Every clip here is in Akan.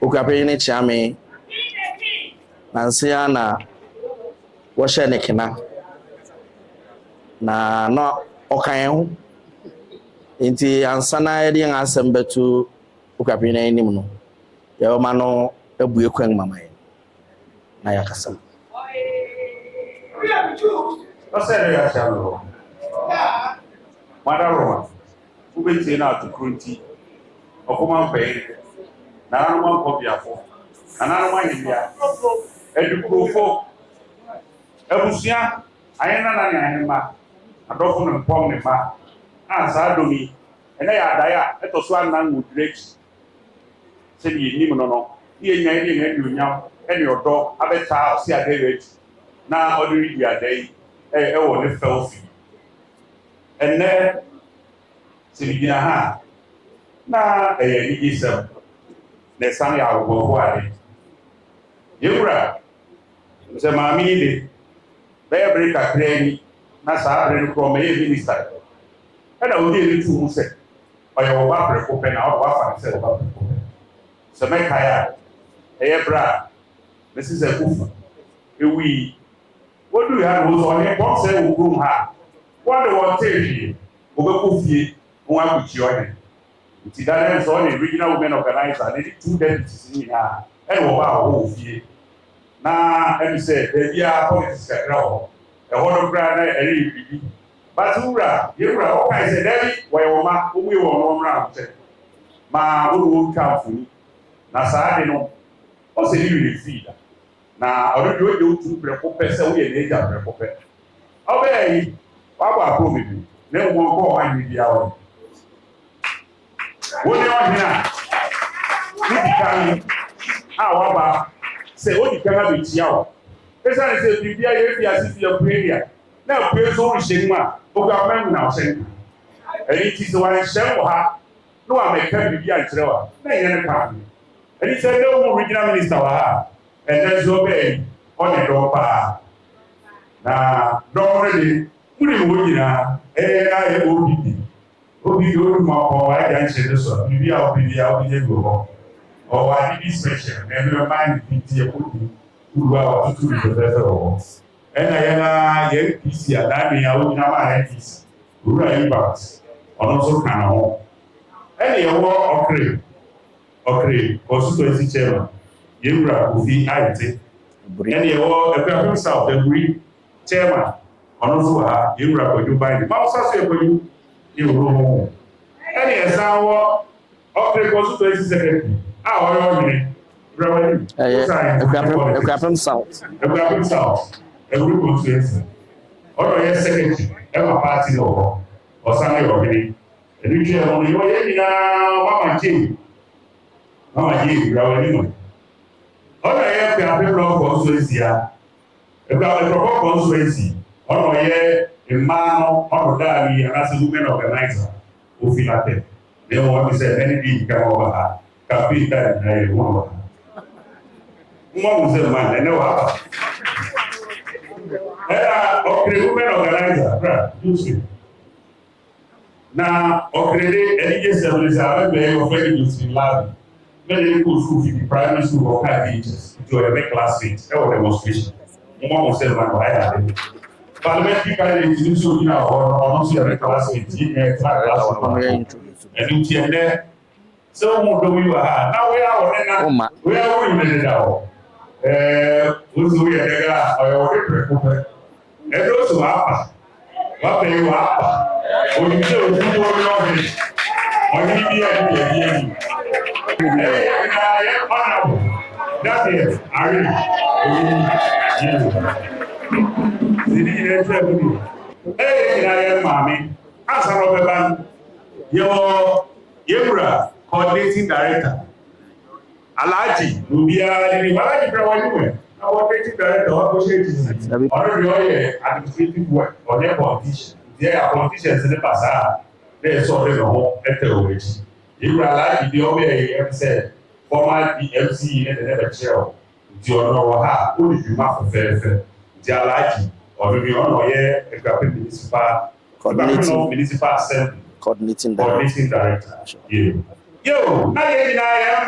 Ukapeni chame nansia na washe ne kena na no okan ho nti ansana yedi asem betu ukapeni anim no ya ma no abue kwan mama na yakasa Osere ya chalo Madaroma ubeti na atukrunti okuma mpe na anuma nkobiafo na anuma hibia edukrofo ebusia ayena na ne anima adofo no mpom ne ma ansa domi ena ya adaya etoso anan mudrek se ni nim no ye nyan ni na dunyam ene odo abeta osi adewet na odiri di adai wo ne felfi ene sibigina ha na ni gisem ne san ya wo ho ade yewura se ma mi de be breka kreni na sa bre ko me minister na o de ni tu mu se o ya wo ba bre ko pe na o ba fa se o ba bre ko pe se me kaya bra this is a kufa ewi what do you have was on here box say wo room ha what do want take o be ko fie o wa ku chi o ne nti da na so ne regional women organizer ne two deputies ni na wo ba wo fie na em say there bia politics kakra ho e ho no kra na eri bibi but ura yewura o kai say there wo ye wo ma o mu ye wo no mra nte ma wo wo ka fu na saa de no o se ni re fi da na odo de otu preko pese wo ye na eja preko pe obeyi wa gba ko mi bi ne wo ko wa ni bia wo wo ni o hina ni kan wa ba se o di kan be tia wo pesa ne se bibia ye fi asisi ya prayer na prayer so hye mu a o ga ma na o sen eni ti so wa hye wo ha no wa meka bibia nkyere wa na ye ne pa eni se de wo regional minister wa ha and so be on the door na door ready muri wo nyina na e obi do ma ko wa ja nche so bibia obi go o wa di special na me man biti e ko di uwa wa tutu do be so na ye pisi ada me ya wo nyina ma ya pisi ura impact ono so kana ho ye wo okre constituency chairman yewura ofi Awatey ene ye wo Akosua South Agri chairman ono so ha yewura koju bandi ma so so koju yewuro ene ye san wo okre constituency secretary o yo ni rawani Akosua South Agri constituency ono ye secretary e ma party no o san yo ni eni je ono yo ye ni na mama ji rawani no ono ye pe block constituency ya e block constituency ono ye imano ono dali anase women organizer ofilate they want to say anything come over her capital na ye wo mo se man ne wa okre women organizer bra you na okre de elije service ave be offer you in lab many people school the primary school or high teachers to a classmates or demonstration mo say man why are they parliamentary candidate ni so na or not say classmates in class and you see there so mo do we ha now we are on na we are we made that uzu ya daga o yo preko e do so apa wa pe wa apa o ni se o ju o yo ni o ni bi ya ni that is Ari. Hey, Mami. As a Robert, your coordinating director. Alhaji, Rubia, the Malaji Prawanue. Our coordinating director, what was it? Already, administrative work or their politicians. There are politicians in the past. They saw them all at the wage. You realize the OBA said, former DMC in the never chair. The honor ha, only you must fair. The Alhaji, or maybe on here, a municipal assembly, coordinating director. Yo, now I am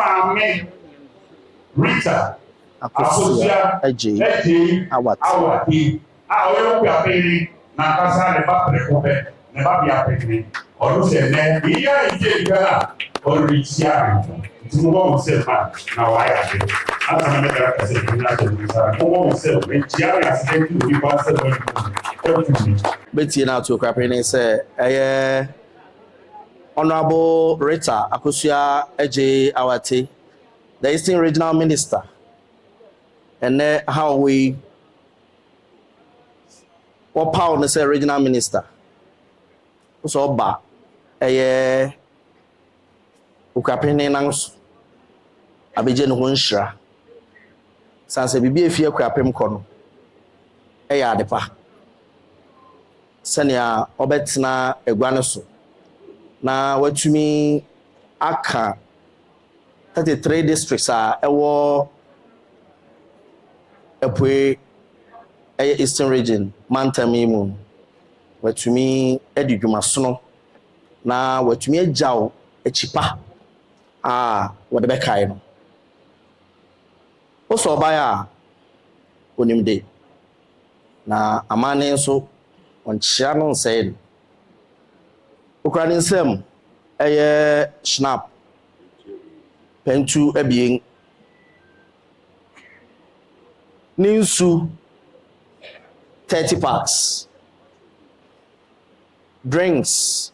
Rita Akosua Adjei Awatey oyo kwa peni na kasa ne ba prekope ne ba bia peni oru se ne iya ije gara oru chia tu mo se ma na wa ya de asa na me ka se ni na se ni sa mo se me chia ya se ti ni ba se mo beti na to kwa peni say Honorable Rita Akosua Adjei Awatey, the Eastern Regional Minister, and how we what power na say Regional Minister. So ba ukapene nanso abeje ne ho nhira sanse bibia efie kwapem kɔ no adepa sania obetena egua ne so na watumi aka 33 districts ewo epwe Eastern region mantami mu watumi edidwumasono na watumi agyaw echipa wode bekai no oso baya onimde na amane nso onkyia no nsɛe okra ne nsɛm snap pentu abien ninsu 30 packs drinks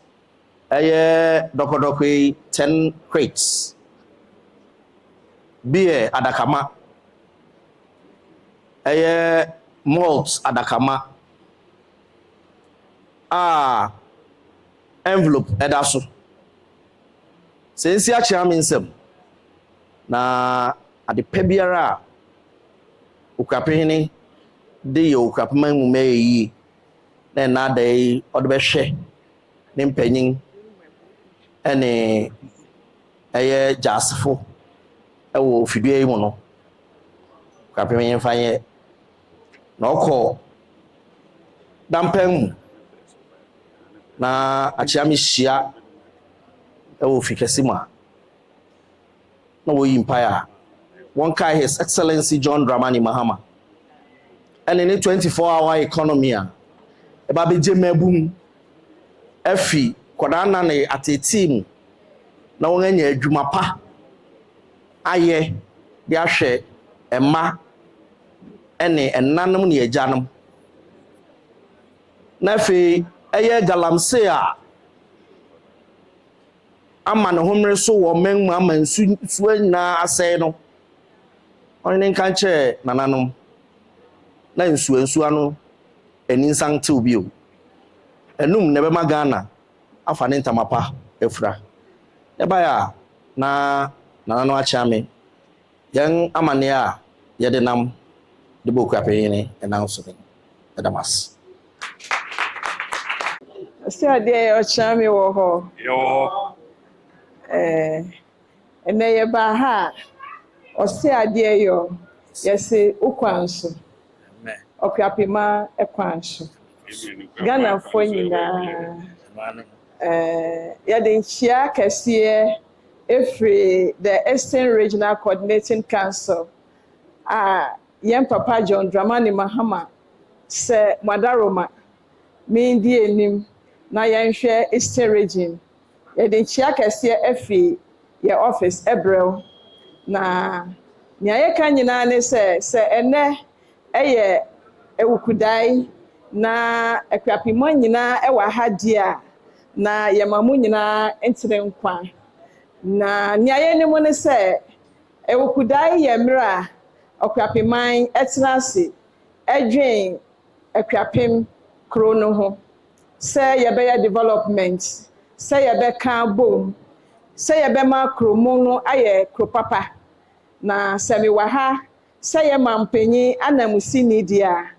dokodokwe 10 crates beer adakama malt adakama envelope edaso sensi achia minsem na ade pebiara ukapehini de yo ukapema mu meyi na dai odbehwe ne mpanyin ene jasfo ewo fidua yi mu no ukapema mfanye na okọ dampem na achia mi hia ewo fikesi ma na wo empire one kai His Excellency John Dramani Mahama and in a 24-hour economy eba beje mabum afi kodana na ateti na won anya adwuma pa aye de ahwe emma ene ennanom ne agyanom na fi galamse ama ne homre so wo menmu ama nsu na asai no onne kan che nananom na nsu ano eninsan te obi o enum ne be magana afa ne ntamapa efura eba ya na nanano achiame yan amane yede nam de boku apeyene announce it adamas si ade o chiame wo ho yo ene ye ba ha o si ade yo yesi ukwanso okapima ekwanso Ghana fo nyina yade nchia kese every the Eastern Regional Coordinating Council yem papa John Dramani Mahama se madaroma mindi enim na yenhwe Eastern Region yade nchia kese efi ye office ebrel na nya ye kan nyina ne se ene eye ewukudai na ekwapimo nyina ewa hadia na yemamu nyina entire nkwa na nya ye ne mo ne se ewukudai ye mra okwapiman etenase adwen ekwapim krono ho se ye be development se ye be kan bom se ye be ma kromo no aye kropapa na semi wa ha se ye mampanyi anamusi ni dia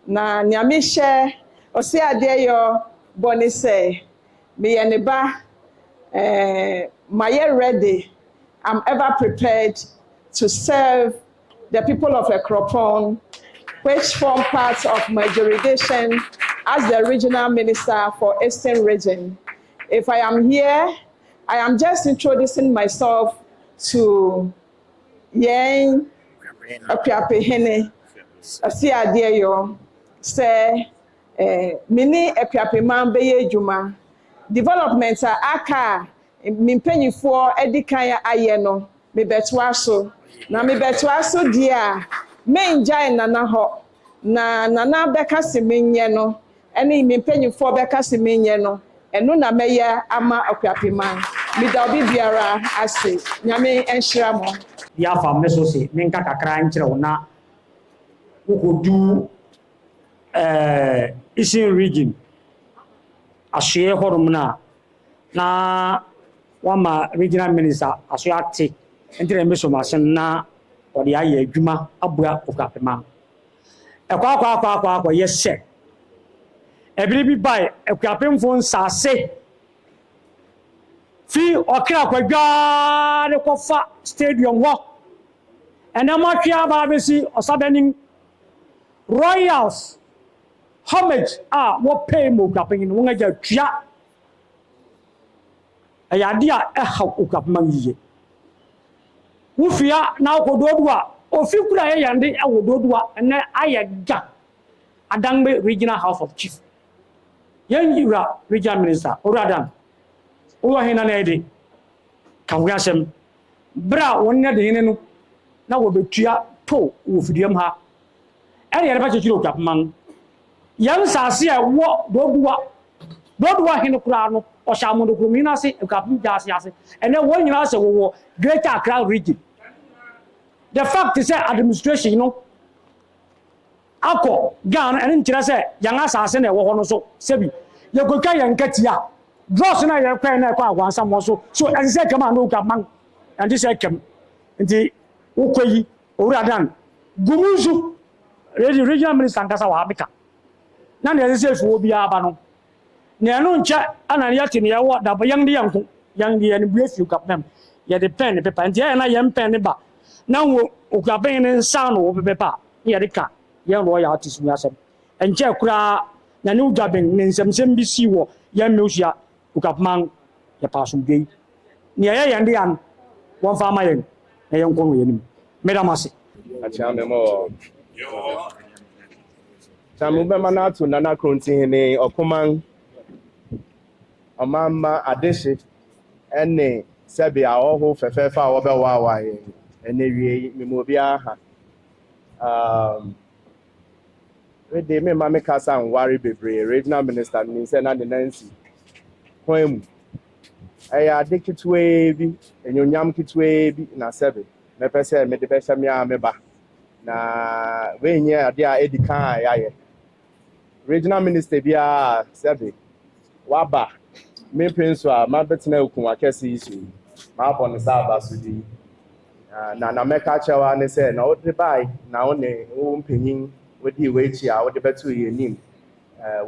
na nyame hye ose ade yo boni se me ye ne ba my ready. I'm ever prepared to serve the people of Ekropon, which form part of my jurisdiction as the regional minister for Eastern Region. If I am here, I am just introducing myself to Yen apiapehene asi adeɛ yo sɛ mini apiapeman bɛyɛ adwuma development aka mempanyinfoɔ edikan ayɛ no mebɛtoa so na mebɛtoa so deɛ a menjae nana hɔ na nana bɛka se menyɛ no ɛne mempanyinfoɔ bɛka se menyɛ no ɛno na mɛyɛ ama apiapeman meda obi biara ase nyame enhyira mo ya fam ne so se menka kakra nkyerɛ wo na wokodu Eastern region ahye horom na wama regional minister aso ate entere meso masen na odi aye adwuma abua okapema ekwa yese ebiri bi bai ekapemfo nsase fi okra kwadwa ne kofa stadium ho enema twia ba besi osabenin royals homage wo pay mo kapin wo ngaja twia ayade a ha okapman yiye wo fia na okododu a ofi kura ye yande awododu a na ayaga adangbe regional house of chief yen yura regional minister oradan wo hina na ede kan wo asem bra wonna de hene no na wo betua to wo fidiem ha ere yare ba chiro kapman yan sase a wo doduwa hene kura no o shamu do kumina se kapim jase ase ene wo nyina se wo Greater Accra region the fact is that administration ako Ghana ene nkyira se yan asase na wo ho no so sebi ye goka yan katia dross na ye kwa na kwa agwansa mo so ene se kama no kapman and this come nti wo koyi owuradan gumuzu regional minister nkasa wa abika na ne se fu obi aba no ne no nche ana ne yati ne yawo da ba yang de yanko yang de ne bue fiu kapem ye de pen paper nti na ye pen ne ba na wo okaben ne nsa no wo pepa ye de ka ye no ya ati sunu asem enche kura na ne ujaben ne nsemsem bi si wo ye meusia okapman ye pasum gei ne ye yande yan won fa ma yen ne yen ko yenim medamase acha memo Samube manatu nana kronti hene okuman amama Adjei ene sebi awoho fefefa wobe wawa ene wie mimobi aha we de me mama kasa nwari bebre regional minister ni se na de Nancy kwemu aya adikitwe bi enyonyam kitwe bi na sebi me pese me de pese me ameba na we nye ade a edikan ayaye regional minister bia sebe waba me penso a ma betina okun akese isu ma bon saba sudi na meka chewa ne se na odi bai na one wo mpanyin wodi wechi a wodi betu yenim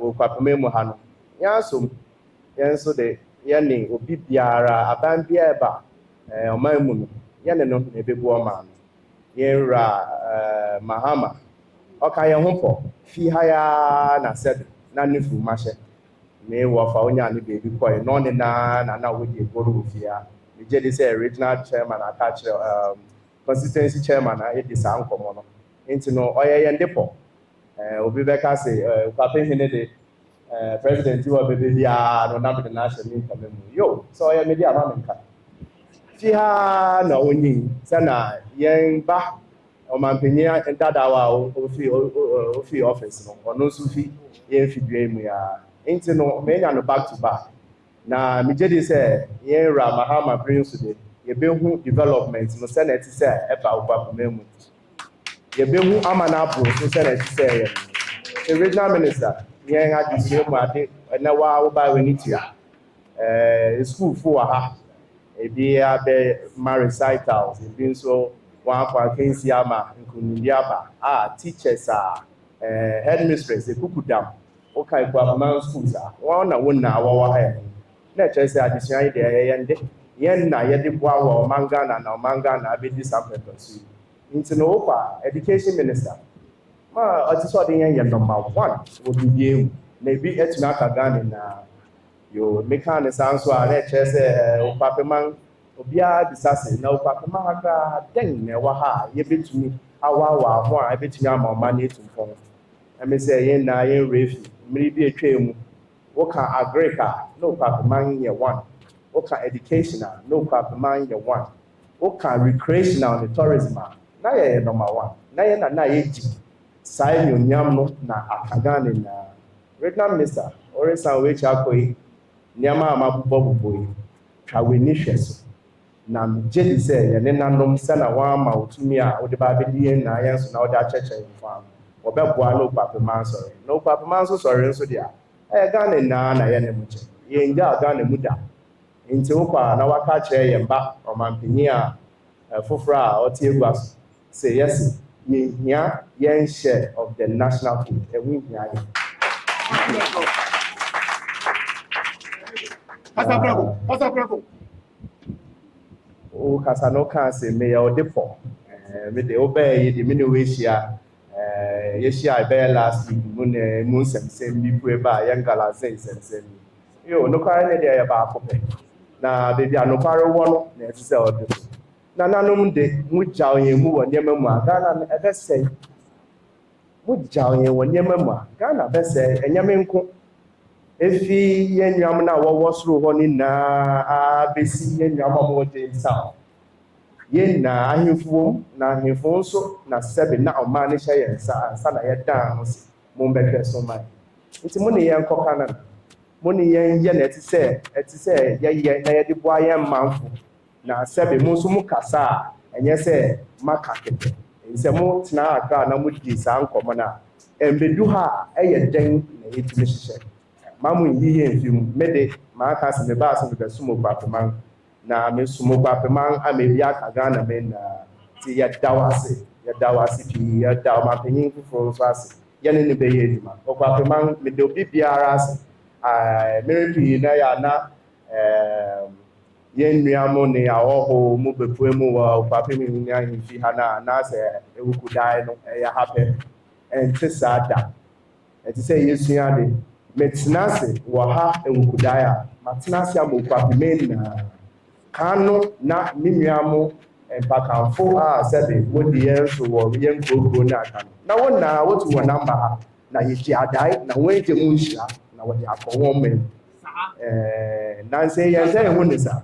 wo kwapeme mu ha no yanso yenso de yene obi biara aban bia eba oman mu no yene no ebebu o ma no yenra mahama okaye hopo fi haya na said na nifu mashe me wo fa onya ne bebi koy no ne na wodi egoro ofia me je de say regional chairman attach constituency chairman na e de sa nkomo no enti no oyeye ndepo obi beka say pape hene de president wa bebe bia no na be na hye me nkame mu yo so oye me di ama menka fi ha na onyi sana yen ba omampenya dadawa ofi office no ono so fi yen fidue mu ya enti no menya no back to back na me je dey say yen ra mahama prince de ye be hu development no senate say e ba oba mu ye be hu amana pro so senate say the regional minister yen adise mu ade na wa oba we nitia school for ha e bi abe recitals e bi so one for Kensi ama nkundiaba teachers headmistress ekukudam okay kwa man schools one na wona wa ha na chese addition de yende yen na yede bua wa manga na abedi sampletos into no kwa education minister ma otiso de yen number 1 wo bibie na bi etuna ka Ghana na yo meka sanso a na chese opapeman obia disase na opakema haka den na wa ha ye betumi awa ho a ebetumi ama ɔma no etu mpɔn ɛmi sɛ yɛn na yɛn refi mmiri bi etwa mu woka agric a no papaman yɛ 1 woka education a no papaman yɛ 1 woka recreational ne tourism a na yɛ number 1 na yɛn na yɛgyi saa enyonyam no na akaga ne na regional minister ɔresan w'ekyi akɔ yi nneɛma a mabobɔ yi twa w'ani hwɛ so na megye di sɛ yɛne nanom sɛ na wɔama otumi a wode ba abɛdi yɛn na yɛn so na wode akyɛkyɛ yɛn fa wɔbɛboa no papema nsɔre na papema nso sɔre nso deɛ ɛyɛ Ghana nyinaa na yɛne mu kyɛ yɛngya Ghana mu da nti wokɔ a na waka kyerɛ yɛn ba ɔmanpanyin a foforɔ a ɔte egua so sɛ yɛse yɛhia yɛn share of the national food ɛho hia yɛn. O kasa no kan se me ya ode po me de obey ye de me no we hia ye hia be last week mu ne mu nsɛmsɛm bi pu ba ya ngala nsɛmsɛm yo no kware ne de ya ba akɔpɛ na bebi anokware wo no na ɛte sɛ ɔde so na nanom de mu gya onye mu wɔ nneɛma mu a Ghana ɛbɛsɛe mu gya onye wɔ nneɛma mu a Ghana bɛsɛe ɛnyɛme nko efi yɛn nuam na wɔwɔ soro hɔ ne na abesi yɛn nuam a wɔwɔ James Town yɛn na ahemfo na ahemfo nso na sɛbi na ɔman ne hyɛ yɛn nsa ansa na yɛdan ho se mo mbɛhwɛ so man nti mo ne yɛn kɔ Canada mo ne yɛn yɛ na ɛte sɛ yɛyɛ na yɛde boa yɛn manfo na sɛbi mo nso mo kasa a ɛnyɛ sɛ maka kɛkɛ nsɛ mo tena Accra na mo di saa nkɔmɔ na ɛmbedu ha a ɛyɛ dɛn na yɛtumi hyehyɛ mamu yi yɛn fi mu mede maa ka sɛ me baa sɛ mebɛso mo papaman na me so mo papaman a me bi aka Ghana me na ti yɛda wo ase pii yɛda wo mapanyin foforɔ nso ase yɛne ne bɛyɛ adwuma ɔpapaman mede obi biara ase mmere pii na yɛ ana yɛn nua mo ne awɔho mo bepue mu wɔ ɔpapaman ne ahemfi ha na anaasɛ ewuku dae no ɛyɛ ha pɛ ɛnte saa da ɛte sɛ yɛsua de metena ase wɔ ha ewukudae a matena ase ama okwapimen na kano na ne nua mo mpakamfo a sɛde wodi yɛn so wɔ yɛn kurokuro ne aka no na wɔn na wotu wɔ namba ha na yɛgye adae na wɔn agye mu nhyira na wɔde akɔ wɔn mɛm nansi yɛn sɛ ɛho ne sa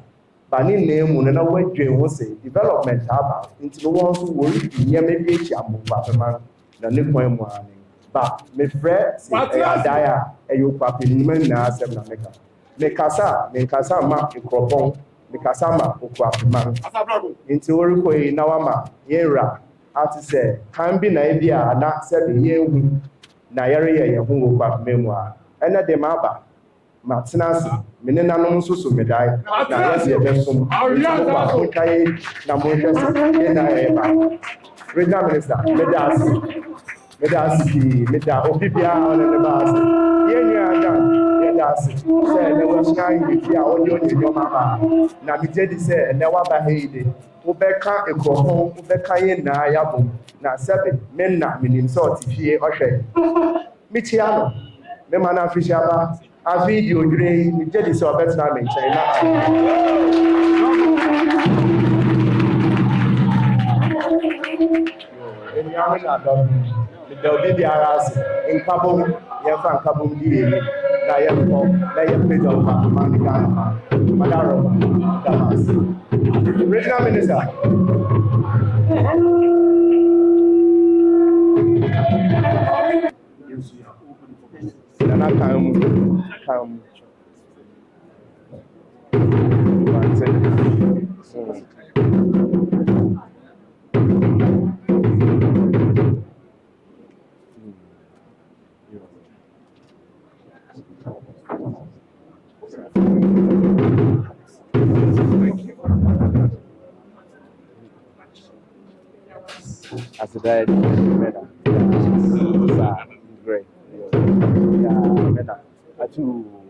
ba ne nna mu no na wɔadwen ho sɛ development aba nti no wɔn nso wɔredi nneɛma bi akyi ama okwapima na ne kwan mu ani ba mefrɛ sɛ ɛyɛ adae a ɛyɛ okwapinima nyinaa asɛm na mekasa ma nkurɔpɔn mekasa ma okwapima nti wɔrekɔ yi na wama yɛnwura ate sɛ kan bi na ebi a na sɛde yɛnhu na yɛreyɛ yɛn ho wɔ okwapima mu a ɛnɛ de ma aba matena ase me ne nanom nso so medae na yɛsɛ yɛbɛsom nti mokɔ a montwa yɛ na monhwɛ sɛ yɛna yɛyɛ ba regional minister meda ase pii meda obi biara ne ne ba ase yɛn nyinaa dan yɛda ase sɛ ɛnɛ wɔahyia yɛfi a wɔde ɔde nneɛma aba na megye di sɛ ɛnɛ waba ha yi de wobɛka nkurɔfo wobɛka yɛn nyinaa yɛabom na sɛbe me na menim sɛ ɔte fie ɔhwɛ mekyia no mema no afihyia ba afei di odwire yi megye di sɛ ɔbɛtena me nkyɛn na enyame na dɔm meda obi biara ase nkabom yɛmfa nkabom di yɛni na yɛnkɔ na yɛmpagya wo papoma ne Ghana madarɔ damas regional minister nana kan mu as a diet great yeah, I